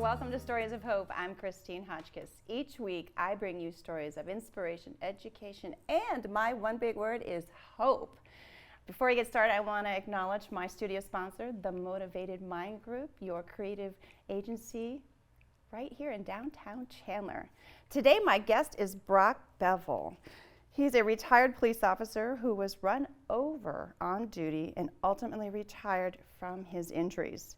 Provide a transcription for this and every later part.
Welcome to Stories of Hope. I'm Christine Hotchkiss. Each week, I bring you stories of inspiration, education, and my one big word is hope. Before we get started, I want to acknowledge my studio sponsor, the Motivated Mind Group, your creative agency right here in downtown Chandler. Today, my guest is Brock Bevell. He's a retired police officer who was run over on duty and ultimately retired from his injuries.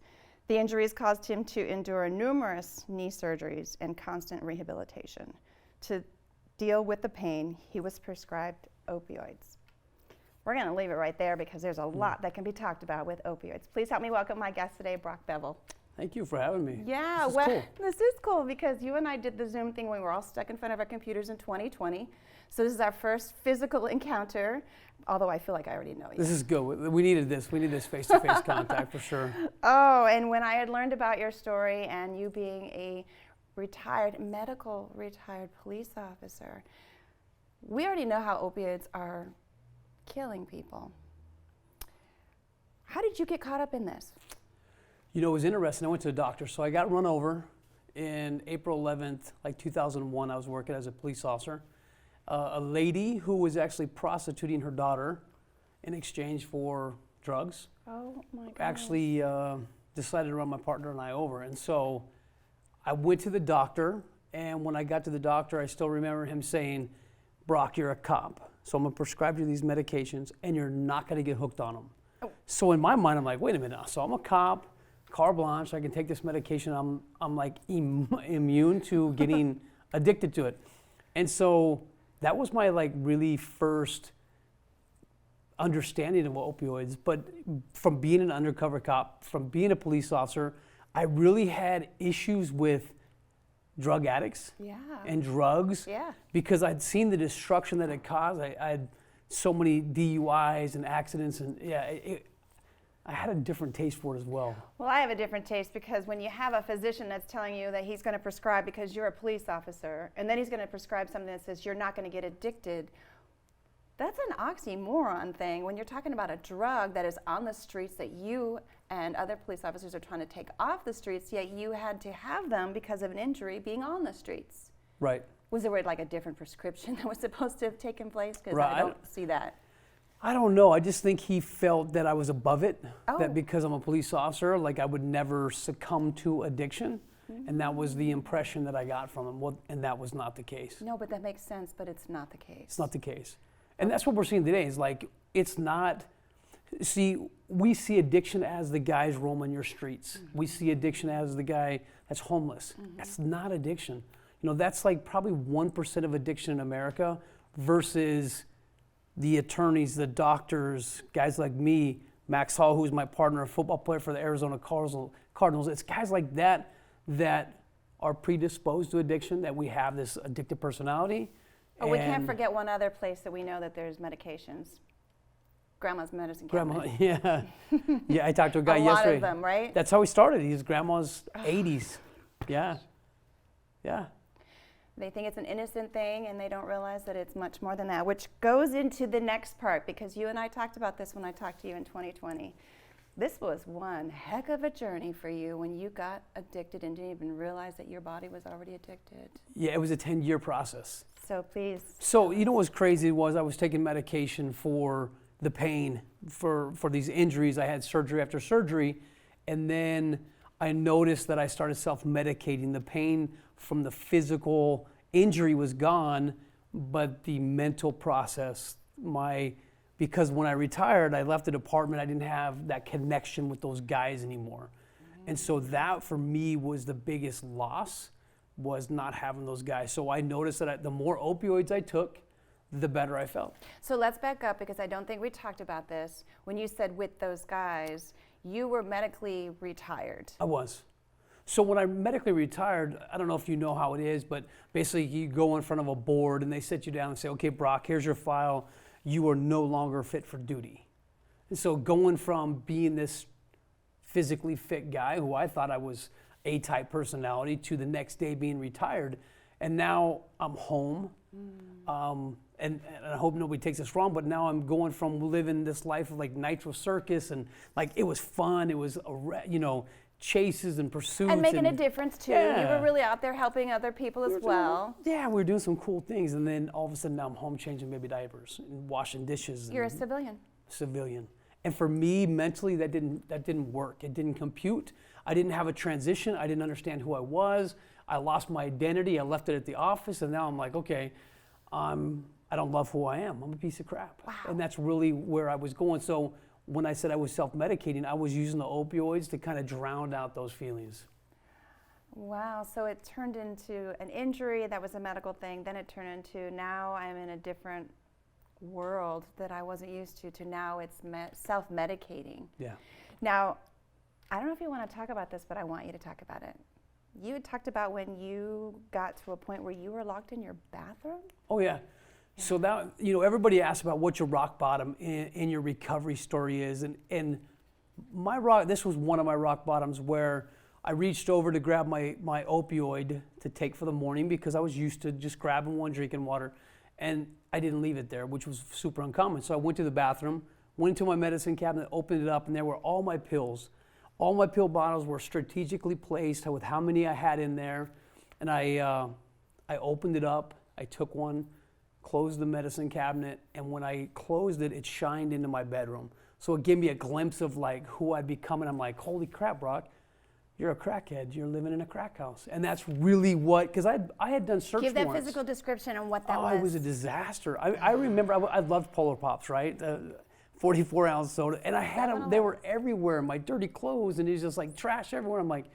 The injuries caused him to endure numerous knee surgeries and constant rehabilitation. To deal with the pain, he was prescribed opioids. We're going to leave it right there because there's a lot that can be talked about with opioids. Please help me welcome my guest today, Brock Bevell. Thank you for having me. Yeah, this is cool because you and I did the Zoom thing when we were all stuck in front of our computers in 2020. So this is our first physical encounter, although I feel like I already know you. This is good. We needed this. We need this face-to-face contact for sure. Oh, and when I had learned about your story and you being a retired police officer, we already know how opioids are killing people. How did you get caught up in this? You know, it was interesting. I went to the doctor. So I got run over in April 11th, like 2001. I was working as a police officer. A lady who was actually prostituting her daughter in exchange for drugs. Oh my God. Actually decided to run my partner and I over. And so I went to the doctor, and when I got to the doctor, I still remember him saying, "Brock, you're a cop. So I'm gonna prescribe you these medications and you're not gonna get hooked on them." Oh. So in my mind, I'm like, wait a minute. So I'm a cop, carte blanche, I can take this medication. I'm like immune to getting addicted to it. And so that was my like really first understanding of opioids. But from being an undercover cop, from being a police officer, I really had issues with drug addicts and drugs because I'd seen the destruction that it caused. I had so many DUIs and accidents, and I had a different taste for it as well. Well, I have a different taste because when you have a physician that's telling you that he's going to prescribe because you're a police officer, and then he's going to prescribe something that says you're not going to get addicted, that's an oxymoron thing. When you're talking about a drug that is on the streets that you and other police officers are trying to take off the streets, yet you had to have them because of an injury being on the streets. Right. Was there like a different prescription that was supposed to have taken place? Because right. I don't see that. I don't know. I just think he felt that I was above it, that because I'm a police officer, like I would never succumb to addiction. Mm-hmm. And that was the impression that I got from him, and that was not the case. No, but that makes sense, but it's not the case. It's not the case. And that's what we're seeing today is like, it's not, see, we see addiction as the guys roaming your streets. Mm-hmm. We see addiction as the guy that's homeless. Mm-hmm. That's not addiction. You know, that's like probably 1% of addiction in America versus the attorneys, the doctors, guys like me, Max Hall, who's my partner, a football player for the Arizona Cardinals. It's guys like that that are predisposed to addiction, that we have this addictive personality. Oh, we can't forget one other place that we know that there's medications. Grandma's medicine cabinet. Grandma, yeah. I talked to a guy yesterday. A lot of them, right? That's how he started. He's grandma's 80s. Yeah. They think it's an innocent thing, and they don't realize that it's much more than that, which goes into the next part, because you and I talked about this when I talked to you in 2020. This was one heck of a journey for you when you got addicted and didn't even realize that your body was already addicted. Yeah, it was a 10-year process. So please. So you know what's crazy was I was taking medication for the pain, for these injuries. I had surgery after surgery, and then I noticed that I started self-medicating. The pain from the physical injury was gone, but the mental process, because when I retired, I left the department, I didn't have that connection with those guys anymore. Mm-hmm. And so that for me was the biggest loss, was not having those guys. So I noticed that the more opioids I took, the better I felt. So let's back up, because I don't think we talked about this. When you said with those guys, you were medically retired. I was. So when I medically retired, I don't know if you know how it is, but basically you go in front of a board and they sit you down and say, okay, Brock, here's your file. You are no longer fit for duty. And so going from being this physically fit guy who I thought I was A-type personality to the next day being retired, and now I'm home. And I hope nobody takes this wrong, but now I'm going from living this life of like Nitro Circus, and like it was fun. It was, chases and pursuits. And making a difference too. Yeah. You were really out there helping other people as well. Yeah, we were doing some cool things. And then all of a sudden now I'm home changing baby diapers and washing dishes. You're a civilian. Civilian. And for me, mentally, that didn't work. It didn't compute. I didn't have a transition. I didn't understand who I was. I lost my identity. I left it at the office. And now I'm like, okay, I don't love who I am. I'm a piece of crap. Wow. And that's really where I was going. So when I said I was self-medicating, I was using the opioids to kind of drown out those feelings. Wow, so it turned into an injury that was a medical thing, then it turned into now I'm in a different world that I wasn't used to now it's self-medicating. Yeah. Now, I don't know if you want to talk about this, but I want you to talk about it. You had talked about when you got to a point where you were locked in your bathroom? Oh, yeah. So that, everybody asks about what your rock bottom in your recovery story is. And this was one of my rock bottoms where I reached over to grab my opioid to take for the morning because I was used to just grabbing one, drinking water. And I didn't leave it there, which was super uncommon. So I went to the bathroom, went into my medicine cabinet, opened it up, and there were all my pills. All my pill bottles were strategically placed with how many I had in there. And I opened it up, I took one, closed the medicine cabinet, and when I closed it, it shined into my bedroom. So it gave me a glimpse of like who I'd become, and I'm like, holy crap, Brock, you're a crackhead. You're living in a crack house. And that's really what, because I had done search warrants. Give that physical description on what that was. Oh, it was a disaster. I remember I loved Polar Pops, right? 44-ounce soda, and I had them, they were everywhere in my dirty clothes, and it's just like trash everywhere. I'm like,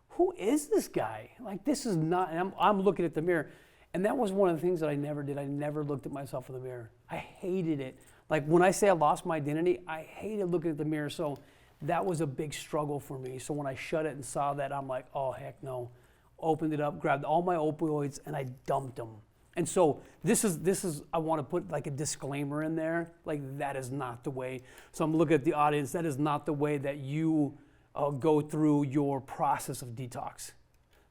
who is this guy? Like, this is not, and I'm looking at the mirror. And that was one of the things that I never did. I never looked at myself in the mirror. I hated it. Like when I say I lost my identity, I hated looking at the mirror. So that was a big struggle for me. So when I shut it and saw that, I'm like, oh, heck no. Opened it up, grabbed all my opioids, and I dumped them. And so this is I want to put like a disclaimer in there. Like that is not the way. So I'm looking at the audience. That is not the way that you go through your process of detox.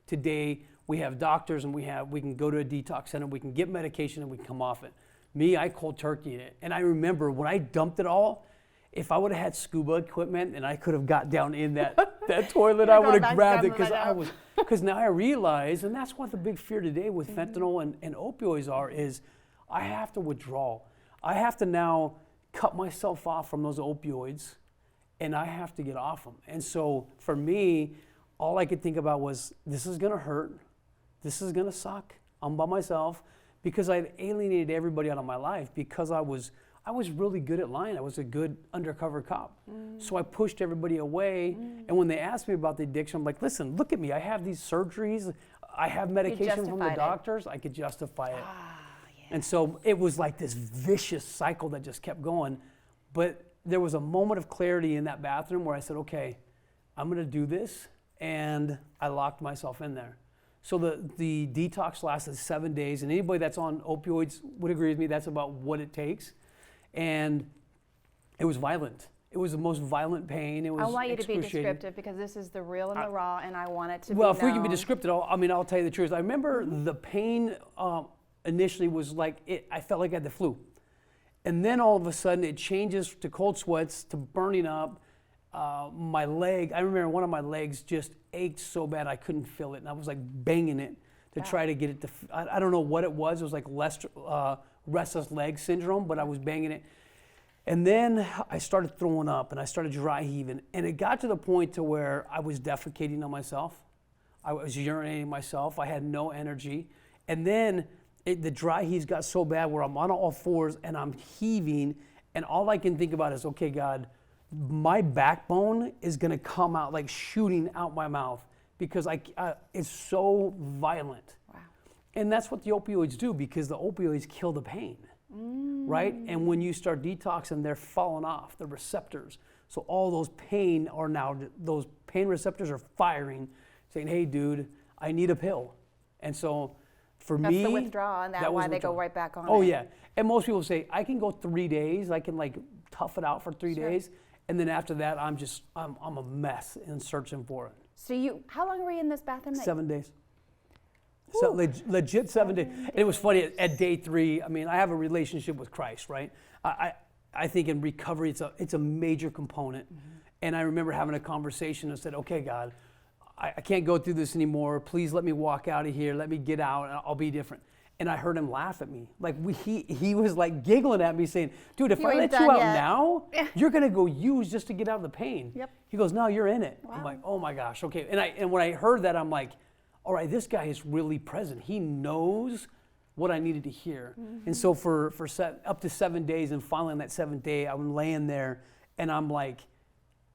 Today, we have doctors and we can go to a detox center, we can get medication and we can come off it. Me, I cold turkeyed it. And I remember when I dumped it all, if I would have had scuba equipment and I could have got down in that toilet, I would have grabbed it because now I realize, and that's what the big fear today with fentanyl and opioids is I have to withdraw. I have to now cut myself off from those opioids and I have to get off them. And so for me, all I could think about was, this is gonna hurt. This is gonna suck. I'm by myself because I'd alienated everybody out of my life because I was really good at lying. I was a good undercover cop. So I pushed everybody away. And when they asked me about the addiction, I'm like, listen, look at me. I have these surgeries. I have medication from the doctors. I could justify it. Yeah. And so it was like this vicious cycle that just kept going. But there was a moment of clarity in that bathroom where I said, okay, I'm gonna do this. And I locked myself in there. So the detox lasted 7 days, and anybody that's on opioids would agree with me, that's about what it takes. And it was violent. It was the most violent pain. It was I want you to be excruciating. descriptive because this is the real and the raw, and I want it to be Well, if we can be known. descriptive, I'll tell you the truth. I remember the pain initially was like, I felt like I had the flu. And then all of a sudden it changes to cold sweats, to burning up. My leg, I remember one of my legs just ached so bad I couldn't feel it, and I was like banging it to try to get it to, I don't know what it was like restless leg syndrome, but I was banging it. And then I started throwing up and I started dry heaving, and it got to the point to where I was defecating on myself. I was urinating myself. I had no energy. And then the dry heaves got so bad where I'm on all fours and I'm heaving, and all I can think about is, okay, God, my backbone is gonna come out like shooting out my mouth because it's so violent. Wow. And that's what the opioids do, because the opioids kill the pain, right? And when you start detoxing, they're falling off, the receptors. So all those those pain receptors are firing, saying, hey dude, I need a pill. And so for me, that's the withdrawal, and that's why they go right back on it. Oh yeah, and most people say, I can go 3 days, I can like tough it out for 3 days. And then after that, I'm a mess and searching for it. So how long were you in this bathroom? 7 days. So legit 7 days. And it was funny, at day 3, I mean, I have a relationship with Christ, right? I think in recovery, it's a major component. And I remember having a conversation and said, okay, God, I can't go through this anymore. Please let me walk out of here. Let me get out, and I'll be different. And I heard him laugh at me. Like he was like giggling at me saying, dude, if I let you out now, you're gonna go use just to get out of the pain. Yep. He goes, no, you're in it. Wow. I'm like, oh my gosh, okay. And when I heard that, I'm like, all right, this guy is really present. He knows what I needed to hear. And so for up to 7 days, and finally on that 7th day, I'm laying there and I'm like,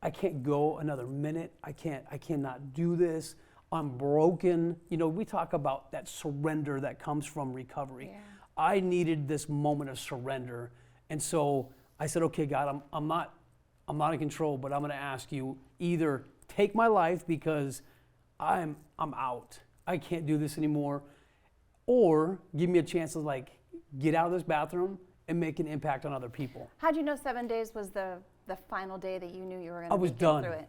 I can't go another minute. I cannot do this. I'm broken. You know, we talk about that surrender that comes from recovery. Yeah. I needed this moment of surrender. And so I said, okay, God, I'm not in control, but I'm going to ask you, either take my life because I'm out. I can't do this anymore, or give me a chance to like get out of this bathroom and make an impact on other people. How'd you know 7 days was the final day that you knew you were going to I was get done. through it?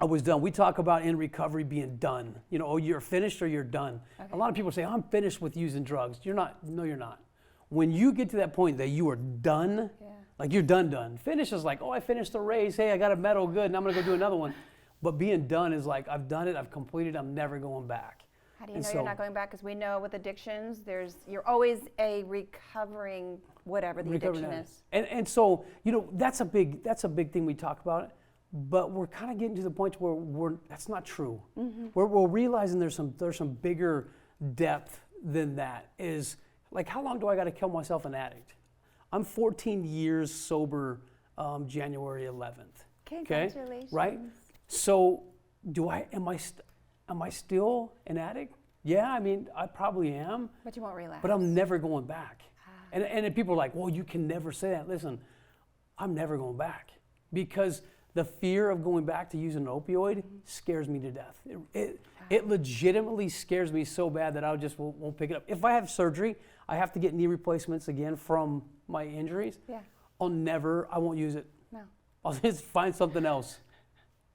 I was done. We talk about in recovery being done. You know, oh, you're finished or you're done. Okay. A lot of people say, I'm finished with using drugs. You're not. No, you're not. When you get to that point that you are done, like you're done. Finish is like, oh, I finished the race. Hey, I got a medal, good, and I'm going to go do another one. But being done is like, I've done it, I've completed, I'm never going back. How do you know you're not going back? Because we know with addictions, you're always a recovering whatever the addiction is. And so, you know, that's a big thing we talk about. But we're kind of getting to the point where that's not true. We're realizing there's some bigger depth than that. Is like, how long do I got to kill myself an addict? I'm 14 years sober, January 11th. Congratulations. Right? So, am I still an addict? Yeah, I mean, I probably am. But you won't relapse. But I'm never going back. And then people are like, well, you can never say that. Listen, I'm never going back, because the fear of going back to using an opioid scares me to death. It legitimately scares me so bad that I just won't pick it up. If I have surgery, I have to get knee replacements again from my injuries. Yeah. I won't use it. No. I'll just find something else.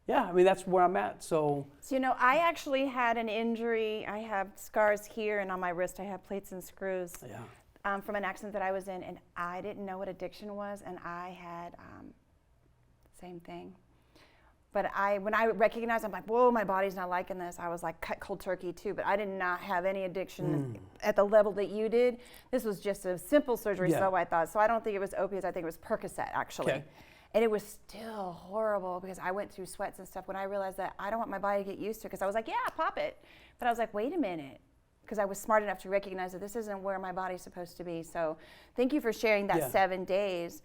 Yeah, I mean, that's where I'm at, so. So, you know, I actually had an injury. I have scars here, and on my wrist I have plates and screws from an accident that I was in, and I didn't know what addiction was, and I had same thing. But when I recognized, I'm like, whoa, my body's not liking this. I was like cut cold turkey too, but I did not have any addiction at the level that you did. This was just a simple surgery, so I thought. So I don't think it was opiates, I think it was Percocet, actually. Okay. And it was still horrible because I went through sweats and stuff when I realized that I don't want my body to get used to it, because I was like, yeah, pop it. But I was like, wait a minute, because I was smart enough to recognize that this isn't where my body's supposed to be. So thank you for sharing that 7 days.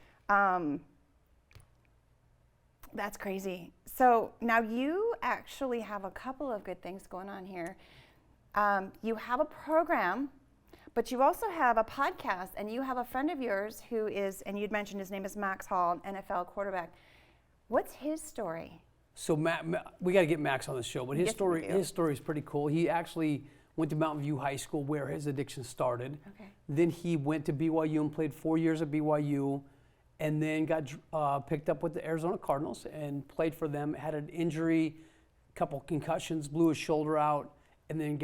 That's crazy. So now you actually have a couple of good things going on here. You have a program, but you also have a podcast, and you have a friend of yours who is, and you'd mentioned his name is Max Hall, NFL quarterback. What's his story? So we got to get Max on the show, but his story is pretty cool. He actually went to Mountain View High School, where his addiction started. Okay. Then he went to BYU and played 4 years at BYU, and then got picked up with the Arizona Cardinals and played for them. Had an injury, couple concussions, blew his shoulder out, and then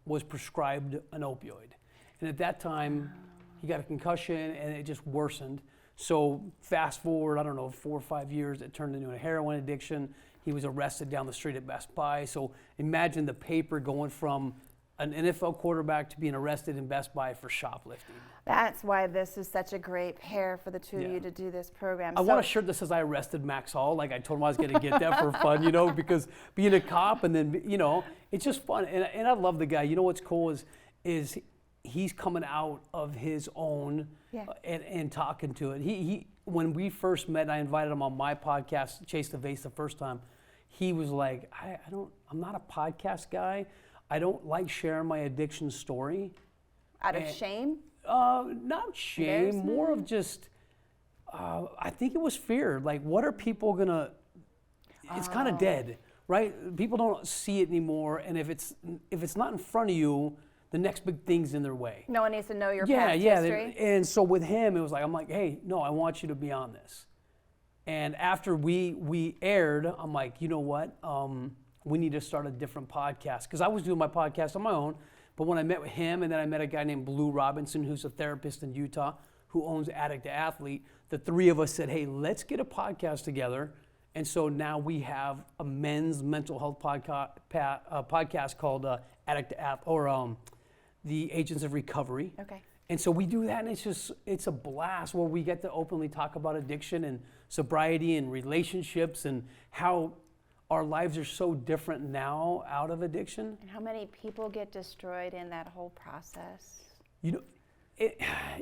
was prescribed an opioid. And at that time, he got a concussion, and it just worsened. So fast forward, I don't know, 4 or 5 years, it turned into a heroin addiction. He was arrested down the street at Best Buy. So imagine the paper going from an NFL quarterback to being arrested in Best Buy for shoplifting. That's why this is such a great pair for the two of you to do this program. I want a shirt that says I arrested Max Hall. Like, I told him I was going to get that for fun, you know, because being a cop and then, you know, it's just fun. And I love the guy. You know what's cool is he's coming out of his own and talking to it. He when we first met, I invited him on my podcast, Chase the Vase, the first time. He was like, I'm not a podcast guy. I don't like sharing my addiction story. Out of shame? Not shame, more of just, I think it was fear. Like, what are people gonna, it's kind of dead, right? People don't see it anymore, and if it's not in front of you, the next big thing's in their way. No one needs to know your past history. And so with him, it was like, I'm like, hey, no, I want you to be on this. And after we aired, I'm like, you know what? We need to start a different podcast. Because I was doing my podcast on my own, but when I met with him, and then I met a guy named Blue Robinson, who's a therapist in Utah, who owns Addict to Athlete, the three of us said, hey, let's get a podcast together And so now we have a men's mental health podcast called Addict App, or the Agents of Recovery. Okay. And so we do that, and it's a blast where we get to openly talk about addiction and sobriety and relationships and how our lives are so different now out of addiction. And how many people get destroyed in that whole process? You know,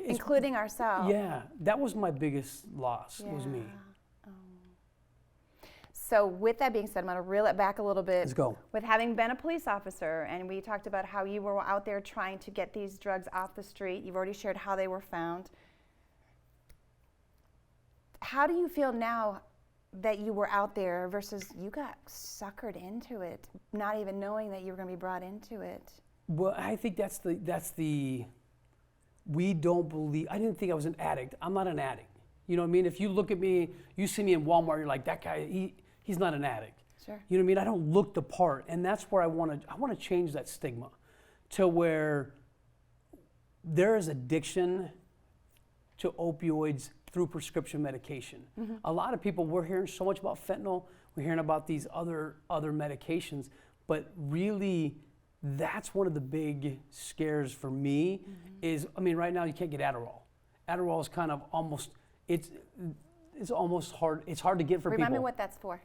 including ourselves. Yeah, that was my biggest loss, was me. So with that being said, I'm going to reel it back a little bit. Let's go. With having been a police officer, and we talked about how you were out there trying to get these drugs off the street. You've already shared how they were found. How do you feel now that you were out there versus you got suckered into it, not even knowing that you were going to be brought into it? Well, I think that's the we don't believe, I didn't think I was an addict. I'm not an addict. You know what I mean? If you look at me, you see me in Walmart, you're like, that guy, he's not an addict. Sure. You know what I mean? I don't look the part, and that's where I want to change that stigma to where there is addiction to opioids through prescription medication. Mm-hmm. A lot of people, we're hearing so much about fentanyl, we're hearing about these other medications, but really that's one of the big scares for me. Mm-hmm. is, I mean, right now you can't get Adderall. Adderall is kind of almost, it's almost hard, it's hard to get for Remind people. me what that's for.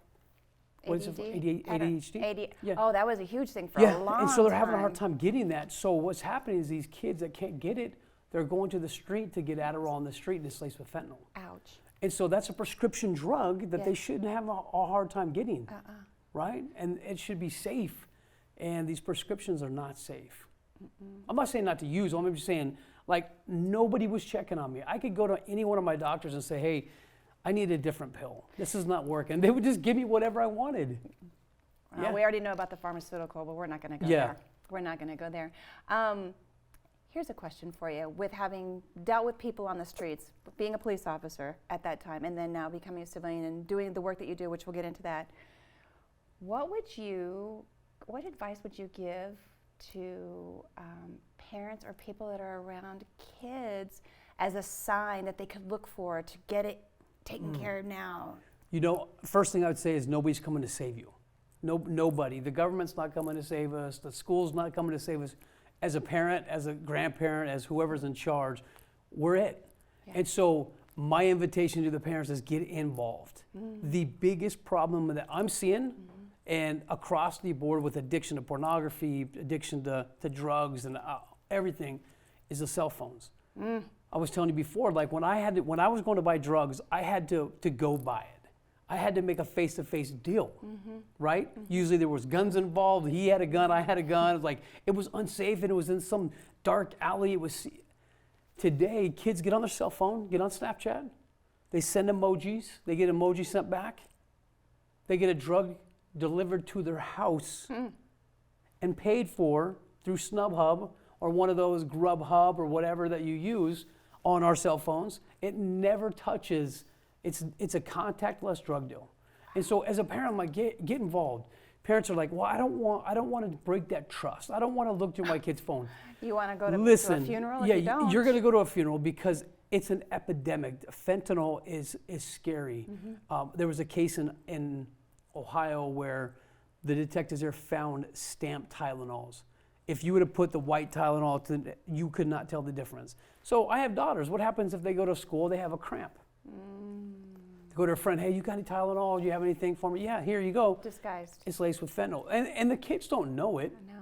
What is it for? ADHD? Yeah. Oh, that was a huge thing for a long time. And so they're having a hard time getting that. So what's happening is these kids that can't get it, they're going to the street to get Adderall on the street, and it's laced with fentanyl. Ouch. And so that's a prescription drug that they shouldn't have a hard time getting, right? And it should be safe. And these prescriptions are not safe. Mm-mm. I'm not saying not to use them. I'm just saying, like, nobody was checking on me. I could go to any one of my doctors and say, hey, I need a different pill. This is not working. They would just give me whatever I wanted. Well, we already know about the pharmaceutical, but we're not going to go there. We're not going to go there. Here's a question for you. With having dealt with people on the streets, being a police officer at that time, and then now becoming a civilian and doing the work that you do, which we'll get into that, what advice would you give to parents or people that are around kids as a sign that they could look for to get it taken care of now? You know, first thing I would say is nobody's coming to save you. Nobody. The government's not coming to save us. The school's not coming to save us. As a parent, as a grandparent, as whoever's in charge, we're it. Yeah. And so my invitation to the parents is get involved. The biggest problem that I'm seeing and across the board with addiction to pornography, addiction to drugs and everything is the cell phones. I was telling you before, like when I was going to buy drugs, I had to go buy it. I had to make a face-to-face deal, right? Usually there was guns involved. He had a gun, I had a gun. It was like, it was unsafe and it was in some dark alley. Today, kids get on their cell phone, get on Snapchat. They send emojis. They get emojis sent back. They get a drug delivered to their house and paid for through SnubHub or one of those Grubhub or whatever that you use on our cell phones. It never touches. It's a contactless drug deal. And so as a parent, I'm like, get involved. Parents are like, well, I don't want to break that trust. I don't want to look through my kid's phone. You want to go to a funeral? Yeah, you don't. You're going to go to a funeral because it's an epidemic. Fentanyl is scary. There was a case in Ohio where the detectives there found stamped Tylenols. If you would have put the white Tylenol, you could not tell the difference. So I have daughters. What happens if they go to school, they have a cramp? They go to a friend, hey, you got any Tylenol? Do you have anything for me? Yeah, here you go. Disguised. It's laced with fentanyl. And the kids don't know it. No.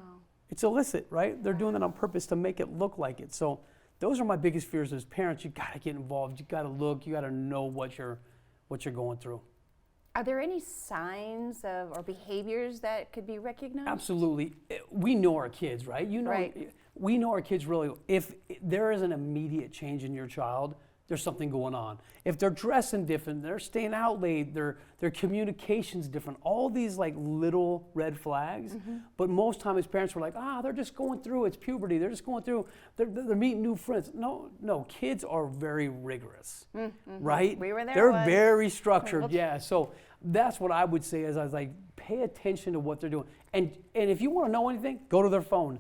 It's illicit, right? They're doing it on purpose to make it look like it. So those are my biggest fears as parents. You got to get involved. You got to look. You got to know what you're going through. Are there any signs or behaviors that could be recognized? Absolutely. We know our kids, right? Right. We know our kids really. If there is an immediate change in your child, there's something going on. If they're dressing different, they're staying out late, their communication's different, all these like little red flags. But most times parents were like, they're just going through, it's puberty, they're just going through, they're meeting new friends. No, kids are very rigorous, right? We were there. They're very structured, yeah. So that's what I would say is I was like, pay attention to what they're doing. And if you want to know anything, go to their phone.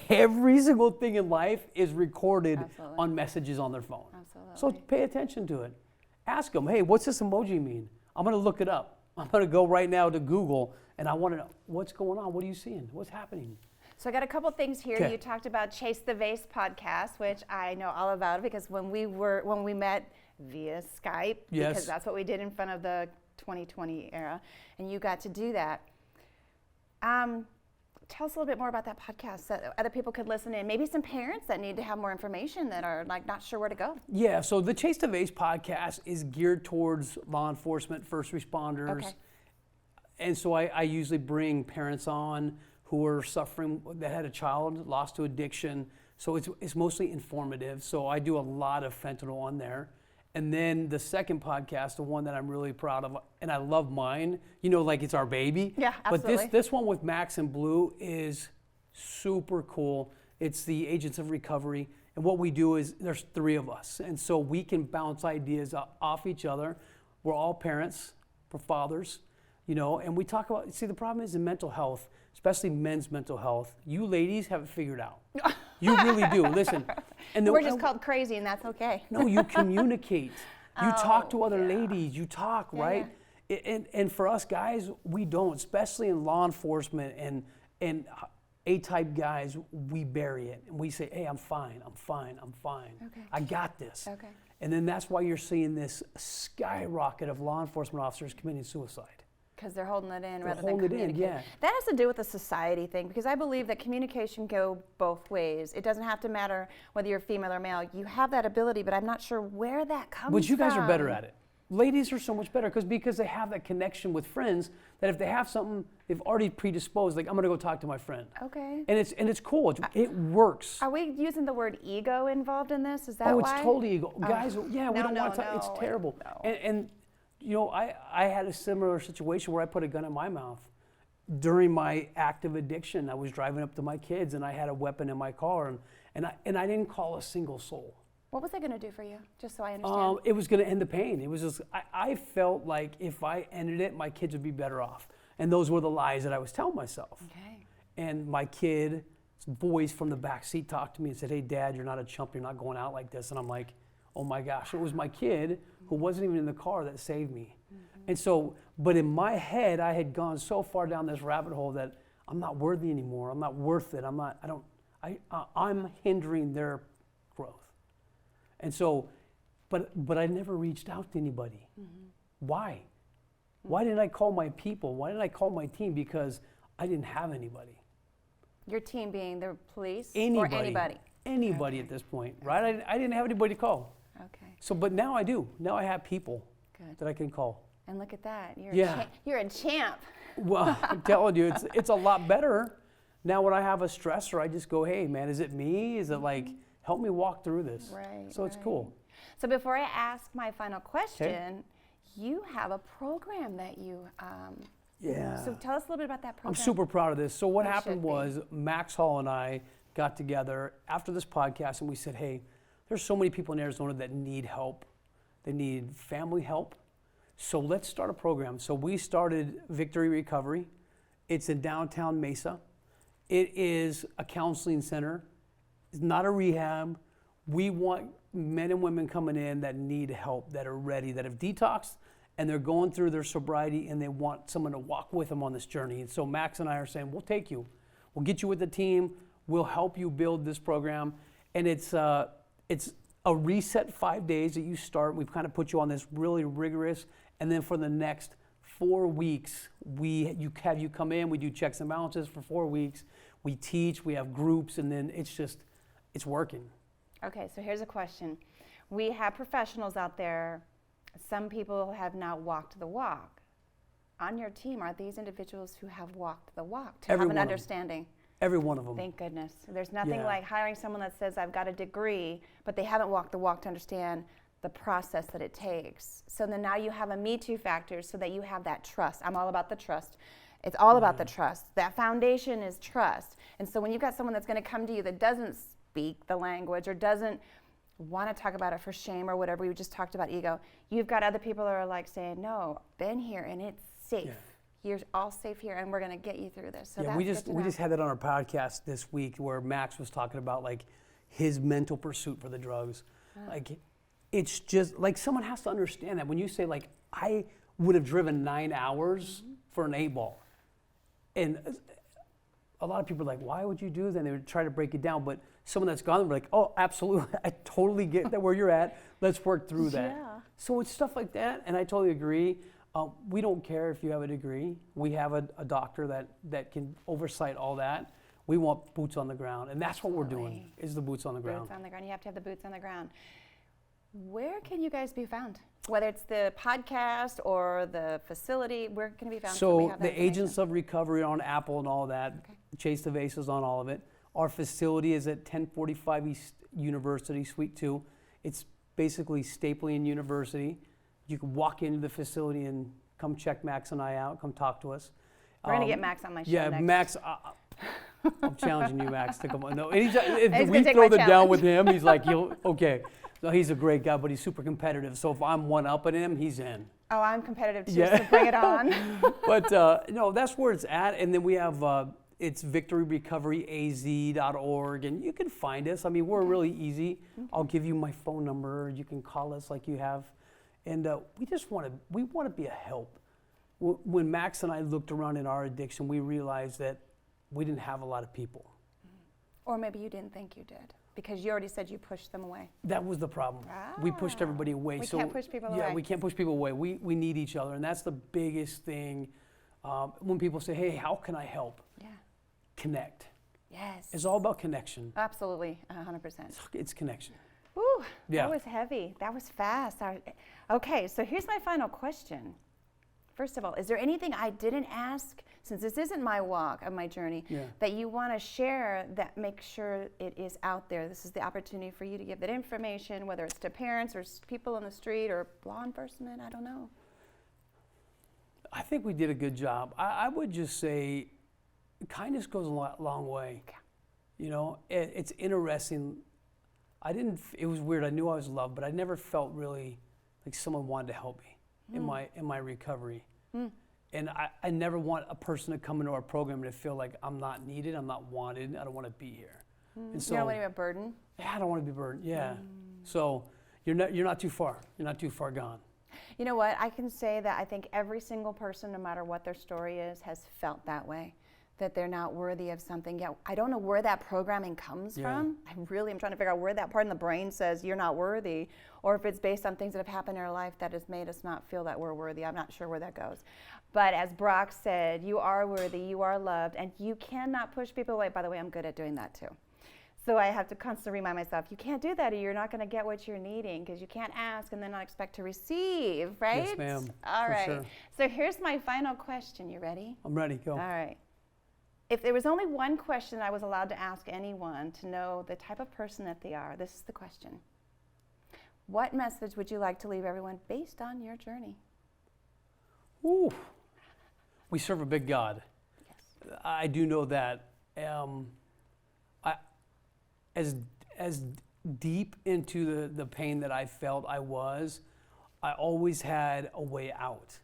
Every single thing in life is recorded on messages on their phone. Absolutely. So pay attention to it. Ask them, hey, what's this emoji mean? I'm going to look it up. I'm going to go right now to Google, and I want to know what's going on. What are you seeing? What's happening? So I got a couple things here. Okay. You talked about Chase the Vase podcast, which I know all about because when we met via Skype, Yes. because that's what we did in front of the 2020 era, and you got to do that. Tell us a little bit more about that podcast so that other people could listen in. Maybe some parents that need to have more information that are like not sure where to go. Yeah, so the Chase the Vase podcast is geared towards law enforcement, first responders. Okay. And so I usually bring parents on who are suffering, that had a child lost to addiction. So it's mostly informative. So I do a lot of fentanyl on there. And then the second podcast, the one that I'm really proud of, and I love mine, like it's our baby. Yeah, absolutely. But this one with Max and Blue is super cool. It's the Agents of Recovery. And what we do is there's 3 of us. And so we can bounce ideas off each other. We're all parents, we're fathers, and we talk about, the problem is in mental health, especially men's mental health, you ladies have it figured out. You really do. Listen. We're just called crazy, and that's okay. No, you communicate. You talk to other ladies. You talk, right? Yeah. And for us guys, we don't, especially in law enforcement and A-type guys, we bury it. And we say, hey, I'm fine. Okay. I got this. Okay. And then that's why you're seeing this skyrocket of law enforcement officers committing suicide. Because they're holding it in rather than holding it in, communicating. yeah. That has to do with the society thing, because I believe that communication go both ways. It doesn't have to matter whether you're female or male. You have that ability, but I'm not sure where that comes from. But you guys are better at it. Ladies are so much better because they have that connection with friends that if they have something, they've already predisposed, like I'm gonna go talk to my friend. Okay. And it's cool, it works. Are we using the word ego involved in this? Is that Oh, why? it's totally ego. Guys, yeah, we No, don't no, want to, no, it's terrible. no. And I had a similar situation where I put a gun in my mouth. During my active addiction, I was driving up to my kids and I had a weapon in my car and I didn't call a single soul. What was that going to do for you? Just so I understand. It was going to end the pain. It was just, I felt like if I ended it, my kids would be better off. And those were the lies that I was telling myself. Okay. And my kid's voice from the back seat talked to me and said, hey, Dad, you're not a chump. You're not going out like this. And I'm like, oh my gosh. It was my kid who wasn't even in the car that saved me. Mm-hmm. And so, but in my head, I had gone so far down this rabbit hole that I'm not worthy anymore. I'm not worth it. I'm hindering their growth. And so, but I never reached out to anybody. Mm-hmm. Why? Mm-hmm. Why didn't I call my people? Why didn't I call my team? Because I didn't have anybody. Your team being the police Anybody. or anybody? Anybody at this point, right? I didn't have anybody to call. Okay. So, but now I do. Now I have people that I can call. And look at that. You're a champ. Well, I'm telling you, it's a lot better. Now when I have a stressor, I just go, hey, man, is it me? Is it like, help me walk through this? Right. So it's cool. So before I ask my final question, you have a program that you, yeah. So tell us a little bit about that program. I'm super proud of this. So what You happened should be. was Max Hall and I got together after this podcast and we said, hey, there's so many people in Arizona that need help. They need family help. So let's start a program. So we started Victory Recovery. It's in downtown Mesa. It is a counseling center. It's not a rehab. We want men and women coming in that need help, that are ready, that have detoxed, and they're going through their sobriety and they want someone to walk with them on this journey. And so Max and I are saying, we'll take you. We'll get you with the team. We'll help you build this program. And it's a reset 5 days that you start. We've kind of put you on this really rigorous, and then for the next 4 weeks, you have you come in, we do checks and balances for 4 weeks. We teach, we have groups, and then it's working. Okay, so here's a question. We have professionals out there. Some people have not walked the walk. On your team, are these individuals who have walked the walk to have an understanding? Every one of them. Thank goodness. There's nothing like hiring someone that says, I've got a degree, but they haven't walked the walk to understand the process that it takes. So then now you have a Me Too factor so that you have that trust. I'm all about the trust. It's all about the trust. That foundation is trust. And so when you've got someone that's going to come to you that doesn't speak the language or doesn't want to talk about it for shame or whatever, we just talked about ego, you've got other people that are like saying, no, been here and it's safe. Yeah. You're all safe here and we're going to get you through this. So yeah, that's we just had that on our podcast this week where Max was talking about like his mental pursuit for the drugs. Like it's just like someone has to understand that when you say like would have driven 9 hours for an 8-ball. And a lot of people are like, why would you do that? And they would try to break it down. But someone that's gone, they're like, oh, absolutely. I totally get that where you're at. Let's work through that. Yeah. So it's stuff like that. And I totally agree. We don't care if you have a degree. We have a doctor that can oversight all that. We want boots on the ground. And that's what we're doing, is the boots on the ground. Boots on the ground. You have to have the boots on the ground. Where can you guys be found? Whether it's the podcast or the facility, where can it be found? So the Agents of Recovery are on Apple and all that. Okay. Chase DeVase is on all of it. Our facility is at 1045 East University, Suite 2. It's basically Stapleton University. You can walk into the facility and come check Max and I out, come talk to us. We're going to get Max on my show Yeah, next. Max, I'm challenging you, Max, to come on. No, anytime, if He's we gonna take throw my the down challenge. with him, he's like, okay. So he's a great guy, but he's super competitive. So if I'm one up at him, he's in. Oh, I'm competitive too, Yeah. so bring it on. But no, that's where it's at. And then we have, it's victoryrecoveryaz.org, and you can find us. I mean, we're really easy. I'll give you my phone number. You can call us like you have. And we want to be a help. When Max and I looked around in our addiction, we realized that we didn't have a lot of people. Or maybe you didn't think you did, because you already said you pushed them away. That was the problem. We pushed everybody away. We can't push people away. Yeah, we can't push people away. We need each other, and that's the biggest thing. When people say, hey, how can I help? Yeah. Connect. Yes. It's all about connection. Absolutely, 100%. It's connection. Ooh, Yeah. that was heavy. That was fast. Okay, so here's my final question. First of all, is there anything I didn't ask, since this isn't my walk of my journey, that you want to share that makes sure it is out there? This is the opportunity for you to give that information, whether it's to parents or people on the street or law enforcement, I don't know. I think we did a good job. I would just say kindness goes a long way. Yeah. You know, it's interesting. It was weird. I knew I was loved, but I never felt really like someone wanted to help me in my recovery. And I never want a person to come into our program and to feel like I'm not needed, I'm not wanted, I don't want to be here. And so, You don't want to be a burden? yeah, I don't want to be burdened. Yeah. So you're not too far. You're not too far gone. You know what? I can say that I think every single person, no matter what their story is, has felt that way, that they're not worthy of something. Yeah, I don't know where that programming comes from. I really am trying to figure out where that part in the brain says you're not worthy, or if it's based on things that have happened in our life that has made us not feel that we're worthy. I'm not sure where that goes. But as Brock said, you are worthy, you are loved, and you cannot push people away. By the way, I'm good at doing that too. So I have to constantly remind myself, you can't do that or you're not going to get what you're needing, because you can't ask and then not expect to receive, right? Yes, ma'am. All For right. sure. So here's my final question. You ready? I'm ready. Go. All right. If there was only one question I was allowed to ask anyone to know the type of person that they are, this is the question. What message would you like to leave everyone based on your journey? Ooh. We serve a big God. Yes. I do know that. As deep into the pain that I felt I always had a way out.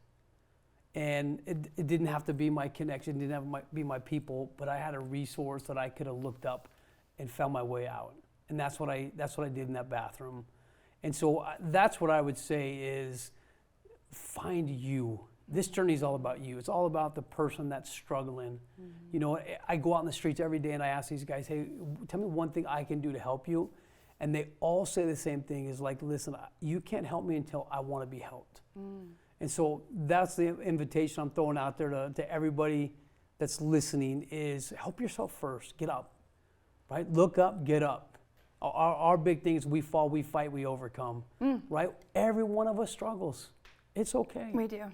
And it didn't have to be my connection, didn't have to be my people, but I had a resource that I could have looked up and found my way out. And that's what I did in that bathroom. And so that's what I would say is find you. This journey is all about you. It's all about the person that's struggling. You know, I go out in the streets every day and I ask these guys, hey, tell me one thing I can do to help you. And they all say the same thing, is like, listen, you can't help me until I want to be helped. And so that's the invitation I'm throwing out there to everybody that's listening, is help yourself first. Get up, right? Look up, get up. Our big thing is we fall, we fight, we overcome, right? Every one of us struggles. It's okay. We do.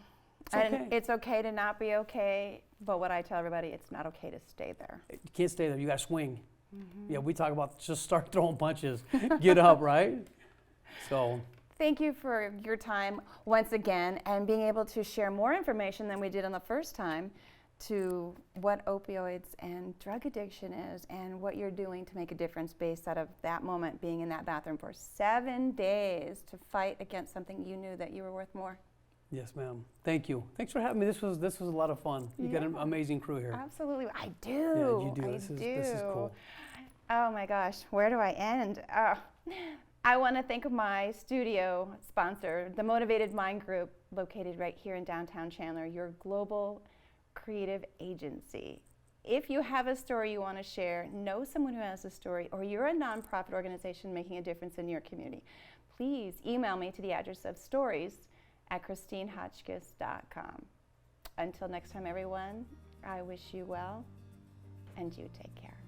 It's And okay. it's okay to not be okay, but what I tell everybody, it's not okay to stay there. You can't stay there. You got to swing. Yeah, we talk about just start throwing punches. Get up, right? So. Thank you for your time once again, and being able to share more information than we did on the first time to what opioids and drug addiction is and what you're doing to make a difference based out of that moment being in that bathroom for 7 days to fight against something you knew that you were worth more. Yes, ma'am. Thank you. Thanks for having me. This was a lot of fun. You got an amazing crew here. Absolutely. I do. Yeah, you do. I This do. is cool. Oh my gosh, where do I end? I want to thank my studio sponsor, the Motivated Mind Group, located right here in downtown Chandler, your global creative agency. If you have a story you want to share, know someone who has a story, or you're a nonprofit organization making a difference in your community, please email me to the address of stories@christinehotchkiss.com. Until next time, everyone, I wish you well, and you take care.